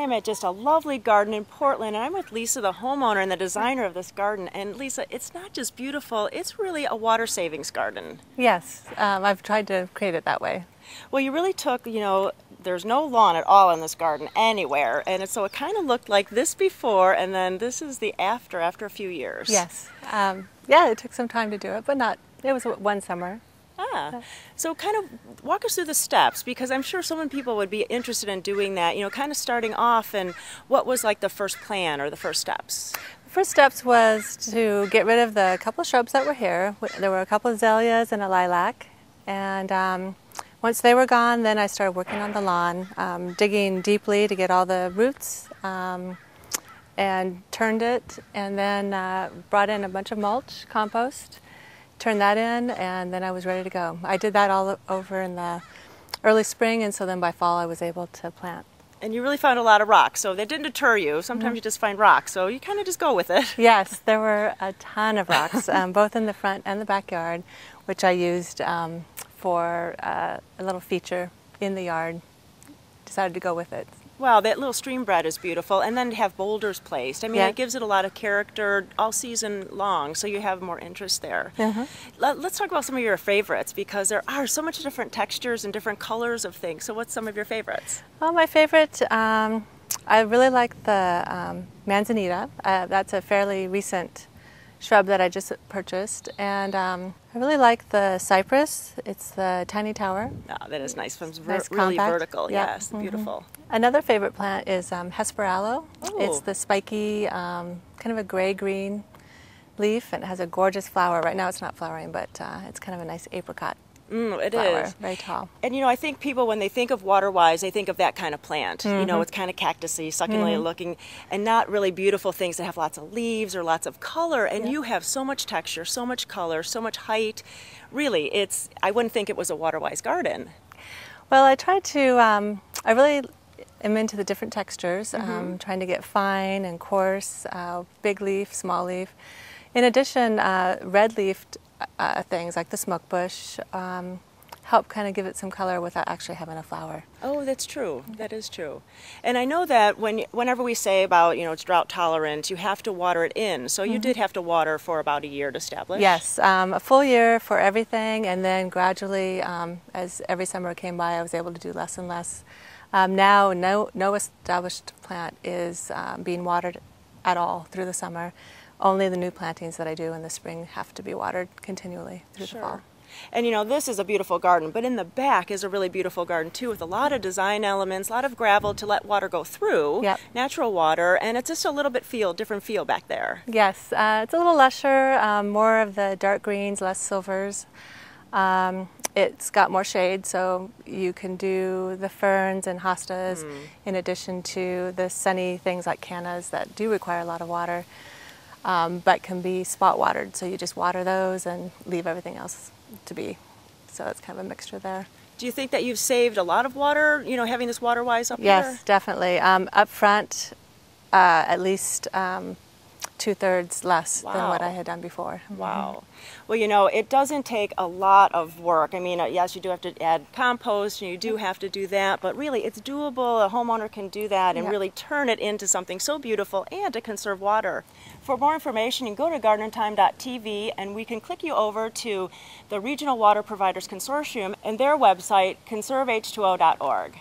am at just a lovely garden in Portland, and I'm with Lisa, the homeowner and the designer of this garden. And Lisa, it's not just beautiful, it's really a water savings garden. Yes, I've tried to create it that way. Well, you really took, there's no lawn at all in this garden anywhere, and so it kind of looked like this before, and then this is the after a few years. Yes. Yeah, it took some time to do it, but it was one summer. So kind of walk us through the steps, because I'm sure so many people would be interested in doing that, kind of starting off, and what was like the first plan or the first steps? The first steps was to get rid of the couple of shrubs that were here. There were a couple of azaleas and a lilac, and once they were gone, then I started working on the lawn, digging deeply to get all the roots, and turned it, and then brought in a bunch of mulch, compost, turned that in, and then I was ready to go. I did that all over in the early spring, and so then by fall I was able to plant. And you really found a lot of rocks, so that didn't deter you. Sometimes you just find rocks, so you kind of just go with it. Yes, there were a ton of rocks, both in the front and the backyard, which I used for a little feature in the yard. Decided to go with it. Wow, that little stream bed is beautiful, and then to have boulders placed. I mean, It gives it a lot of character all season long, so you have more interest there. Let's talk about some of your favorites, because there are so much different textures and different colors of things. So what's some of your favorites? Well, my favorite, I really like the manzanita. That's a fairly recent shrub that I just purchased, and I really like the cypress. It's the tiny tower. Oh, that is nice. It's nice really compact. vertical. Yep. Yes, beautiful. Another favorite plant is hesperaloe. Oh. It's the spiky, kind of a gray-green leaf, and it has a gorgeous flower. Right now it's not flowering, but it's kind of a nice apricot It flower. is. Very tall. And I think people, when they think of water-wise, they think of that kind of plant. It's kind of cactusy, succulently looking, and not really beautiful things that have lots of leaves or lots of color. And you have so much texture, so much color, so much height. Really, I wouldn't think it was a water-wise garden. Well, I tried to, I really am into the different textures, trying to get fine and coarse, big leaf, small leaf. In addition, red-leafed things like the smoke bush help kind of give it some color without actually having a flower. Oh, that's true. That is true. And I know that whenever we say about, it's drought tolerant, you have to water it in. So you did have to water for about a year to establish? Yes, a full year for everything, and then gradually, as every summer came by, I was able to do less and less. Now, no established plant is being watered at all through the summer. Only the new plantings that I do in the spring have to be watered continually through the fall. And this is a beautiful garden, but in the back is a really beautiful garden too, with a lot of design elements, a lot of gravel to let water go through, natural water, and it's just a little bit different feel back there. Yes, it's a little lusher, more of the dark greens, less silvers. It's got more shade, so you can do the ferns and hostas in addition to the sunny things like cannas that do require a lot of water, but can be spot watered. So you just water those and leave everything else to be. So it's kind of a mixture there. Do you think that you've saved a lot of water, having this water-wise up here? Yes, definitely. Up front, at least 2/3 less than what I had done before. Wow. Well, it doesn't take a lot of work. I mean, yes, you do have to add compost, and you do have to do that, but really it's doable. A homeowner can do that and really turn it into something so beautiful and to conserve water. For more information, you can go to gardenintime.tv, and we can click you over to the Regional Water Providers Consortium and their website, conserveh2o.org.